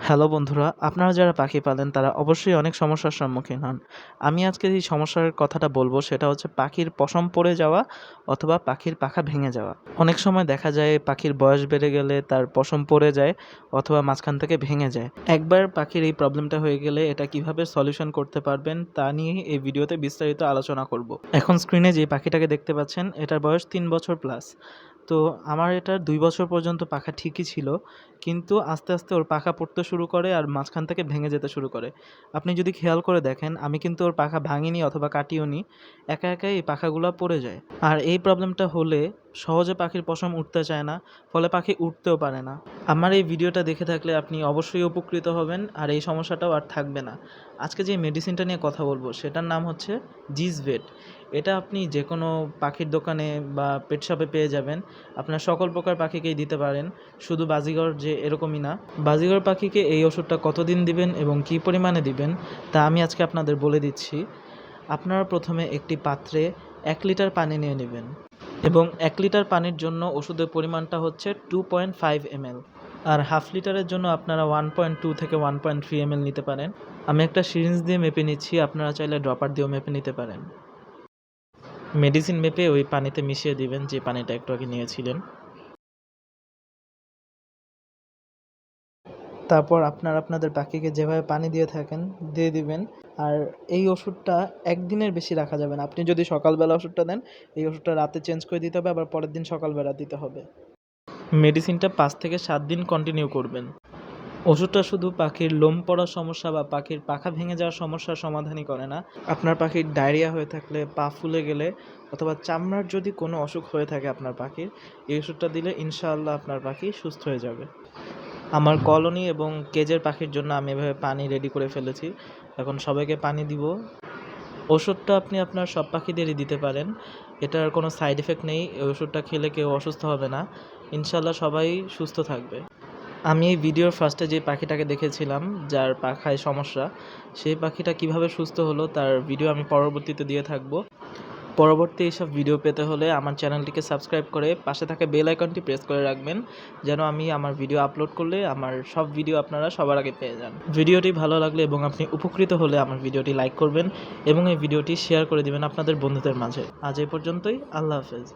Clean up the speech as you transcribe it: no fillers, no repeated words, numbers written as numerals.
Hello বন্ধুরা, আপনারা যারা পাখি পালেন তারা অবশ্যই অনেক সমস্যার সম্মুখীন হন। আমি আজকে যে সমস্যার কথাটা বলবো সেটা হচ্ছে পাখির পশম পড়ে যাওয়া অথবা পাখির পাখা ভেঙে যাওয়া। অনেক সময় দেখা যায় পাখির বয়স বেড়ে গেলে তার পশম পড়ে যায় অথবা মাঝখান থেকে ভেঙে যায়। একবার পাখির এই প্রবলেমটা হয়ে গেলে এটা কিভাবে সলিউশন করতে পারবেন তা নিয়ে এই ভিডিওতে বিস্তারিত আলোচনা করব। এখন স্ক্রিনে যে পাখিটাকে দেখতে পাচ্ছেন এটার বয়স ৩ বছর প্লাস। তো আমার এটার ২ বছর পর্যন্ত পাখা ঠিকই ছিল। কিন্তু আস্তে, আস্তে ওর পাখা পড়তে শুরু করে আর মাঝখান থেকে ভেঙে যেতে শুরু করে। আপনি যদি খেয়াল করে দেখেন আমি কিন্তু ওর পাখা ভাঙিনি অথবা কাটিওনি। একা, একাই এই পাখাগুলা পড়ে যায়। আর এই প্রবলেমটা হলে সহজে পাখির পশম উঠতে চায় না, ফলে পাখি উঠতেও পারে না। আমার এই ভিডিওটা দেখে থাকলে আপনি অবশ্যই উপকৃত হবেন আর এই সমস্যাটাও আর থাকবে না। আজকে যে মেডিসিনটা নিয়ে কথা বলবো সেটার নাম হচ্ছে জিজভেট। এটা আপনি যেকোনো পাখির দোকানে বা পেট শপে পেয়ে যাবেন। আপনার সকল প্রকার পাখিকেই দিতে পারেন, শুধু বাজিঘর যে এরকমই না। বাজিঘর পাখিকে এই ওষুধটা কতদিন দিবেন এবং কী পরিমাণে দিবেন তা আমি আজকে আপনাদের বলে দিচ্ছি। আপনারা প্রথমে একটি পাত্রে ১ লিটার পানি নিয়ে নেবেন এবং ১ লিটার পানির জন্য ওষুধের পরিমাণটা হচ্ছে 2.5 ml। আর হাফ লিটারের জন্য আপনারা 1.2 থেকে 1.3 ml নিতে পারেন। আমি একটা সিরিঞ্জ দিয়ে মেপে নিচ্ছি, আপনারা চাইলে ড্রপার দিয়েও মেপে নিতে পারেন। মেডিসিন মেপে ওই পানিতে মিশিয়ে দিবেন যে পানিটা একটু আগে নিয়েছিলেন। তারপর আপনারা আপনাদের পাখিকে যেভাবে পানি দিয়ে থাকেন দিয়ে দিবেন। আর এই ওষুধটা একদিনের বেশি রাখা যাবে না। আপনি যদি সকালবেলা ওষুধটা দেন, এই ওষুধটা রাতে চেঞ্জ করে দিতে হবে, আবার পরের দিন সকালবেলা দিতে হবে। মেডিসিনটা ৫ থেকে ৭ দিন কন্টিনিউ করবেন। ওষুধটা শুধু পাখির লোম পড়ার সমস্যা বা পাখির পাখা ভেঙে যাওয়ার সমস্যার সমাধানই করে না। আপনার পাখির ডায়রিয়া হয়ে থাকলে, পা ফুলে গেলে অথবা চামড়ার যদি কোনো অসুখ হয়ে থাকে আপনার পাখির, এই ওষুধটা দিলে ইনশাআল্লাহ আপনার পাখি সুস্থ হয়ে যাবে। আমার কলোনি এবং কেজের পাখির জন্য আমি এভাবে পানি রেডি করে ফেলেছি। এখন সবাইকে পানি দিব। ওষুধটা আপনি আপনার সব পাখিদেরই দিতে পারেন। এটার কোনো সাইড এফেক্ট নেই। এই ওষুধটা খেলে কেউ অসুস্থ হবে না। ইনশাআল্লাহ সবাই সুস্থ থাকবে। আমি এই ভিডিওর ফার্স্টে যে পাখিটাকে দেখেছিলাম যার পাখায় সমস্যা, সেই পাখিটা কিভাবে সুস্থ হলো তার ভিডিও আমি পরবর্তীতে দিয়ে থাকবো। পরবর্তী এইসব ভিডিও পেতে হলে আমার চ্যানেলটিকে সাবস্ক্রাইব করে পাশে থাকা বেল আইকনটি প্রেস করে রাখবেন, যেন আমি আমার ভিডিও আপলোড করলে আমার সব ভিডিও আপনারা সবার আগে পেয়ে যান। ভিডিওটি ভালো লাগলে এবং আপনি উপকৃত হলে আমার ভিডিওটি লাইক করবেন এবং এই ভিডিওটি শেয়ার করে দিবেন আপনাদের বন্ধুদের মাঝে। আজ এই পর্যন্তই। আল্লাহ হাফেজ।